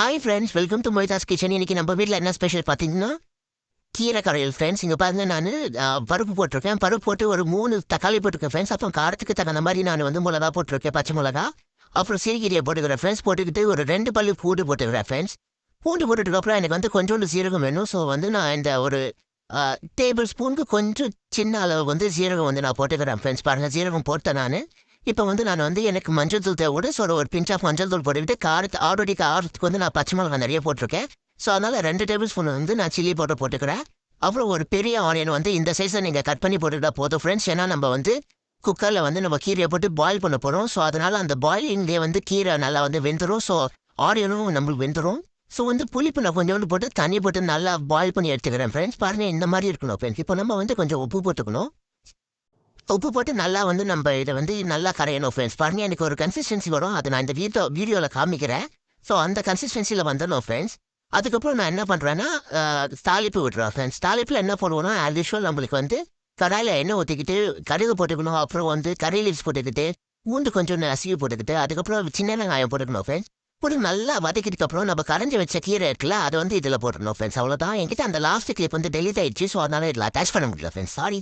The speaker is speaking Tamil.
Hi friends, welcome to Moidas kitchen. இன்னைக்கு நம்ம வீட்டில் என்ன ஸ்பெஷல் பார்த்தீங்கன்னா கீரை கரையல் ஃப்ரெண்ட்ஸ். இங்கே பாருங்க, நான் பருப்பு போட்டிருக்கேன். பருப்பு போட்டு ஒரு 3 தக்காளி போட்டிருக்கேன் ஃப்ரெண்ட்ஸ். அப்புறம் காரத்துக்கு தகுந்த மாதிரி நான் வந்து மிளகா போட்டிருக்கேன், பச்சை மிளகா. அப்புறம் சிறுகீரையை போட்டுக்கிறேன் ஃப்ரெண்ட்ஸ். போட்டுக்கிட்டு ஒரு 2 பல்லு பூண்டு போட்டுக்கிறேன் ஃப்ரெண்ட்ஸ். பூண்டு போட்டுட்டுக்கப்புறம் எனக்கு வந்து கொஞ்சோண்டு சீரகம் வேணும். ஸோ வந்து நான் இந்த ஒரு டேபிள் ஸ்பூனுக்கு கொஞ்சம் சின்ன அளவு வந்து சீரகம் வந்து நான் போட்டுக்கிறேன் ஃப்ரெண்ட்ஸ். பாருங்கள், சீரகம் போட்டேன் நான். இப்போ வந்து நான் வந்து எனக்கு மஞ்சள் தூள் தேவையோட ஸோ ஒரு பிஞ்ச் ஆஃப் மஞ்சள் தூள் போட்டுக்கிட்டு காரத்துக்கு வந்து நான் பச்சை மிளகா நிறைய போட்டிருக்கேன். ஸோ அதனால் 2 டேபிள் ஸ்பூன் வந்து நான் சில்லி பவுடர் போட்டுக்கிறேன். அப்புறம் ஒரு பெரிய ஆனியன் வந்து இந்த சைஸை நீங்கள் கட் பண்ணி போட்டுக்கிட்டா போதும் ஃப்ரெண்ட்ஸ். ஏன்னா நம்ம வந்து குக்கரில் வந்து நம்ம கீரையை போட்டு பாயில் பண்ண போகிறோம். ஸோ அதனால் அந்த பாயிலிங்லேயே வந்து கீரை நல்லா வந்து வெந்துடும். ஸோ ஆனியனும் நம்மளுக்கு வெந்துடும். ஸோ வந்து புளிப்பு நான் கொஞ்சோண்டு போட்டு தண்ணி போட்டு நல்லா பாயில் பண்ணி எடுத்துக்கிறேன் ஃப்ரெண்ட்ஸ். பாருங்கள், இந்த மாதிரி இருக்கணும் ஃப்ரெண்ட்ஸ். இப்போ நம்ம வந்து கொஞ்சம் உப்பு போட்டுக்கணும். உப்பு போட்டு நல்லா வந்து நம்ம இதை வந்து நல்லா கரையணும் ஃப்ரெண்ட்ஸ். பாருங்கள், எனக்கு ஒரு கன்சிஸ்டன்சி வரும். அது நான் இந்த வீடியோவில் காமிக்கிறேன். ஸோ அந்த கன்சிஸ்டன்சியில் வந்துடணும் ஃப்ரெண்ட்ஸ். அதுக்கப்புறம் நான் என்ன பண்ணுறேன்னா தாளிப்பு விட்டுறேன் ஃப்ரெண்ட்ஸ். தாளிப்பில் என்ன பண்ணுவோன்னா ஆஸ் யூஷுவல் நம்மளுக்கு வந்து கடாயில் எண்ணெய் ஊற்றிக்கிட்டு கடுகு போட்டுக்கணும். அப்புறம் வந்து கறி லீவ்ஸ் போட்டுக்கிட்டு பூண்டு கொஞ்சம் நசுக்கி போட்டுக்கிட்டு அதுக்கப்புறம் சின்ன வெங்காயம் போட்டுக்கணும் ஃப்ரெண்ட்ஸ். போட்டு நல்லா வதக்கிட்டதுக்கப்புறம் நம்ம கரைஞ்சி வச்ச கீரை இருக்குல்ல, அதை வந்து இதில் போட்டுடணும் ஃப்ரெண்ட்ஸ். அவ்வளோதான். என்கிட்ட அந்த லாஸ்ட் கிளிப் வந்து டெலிட் ஆயிடுச்சு. ஸோ அதனால் இதில் அட்டாச் பண்ண முடியல ஃப்ரெண்ட்ஸ், சாரி.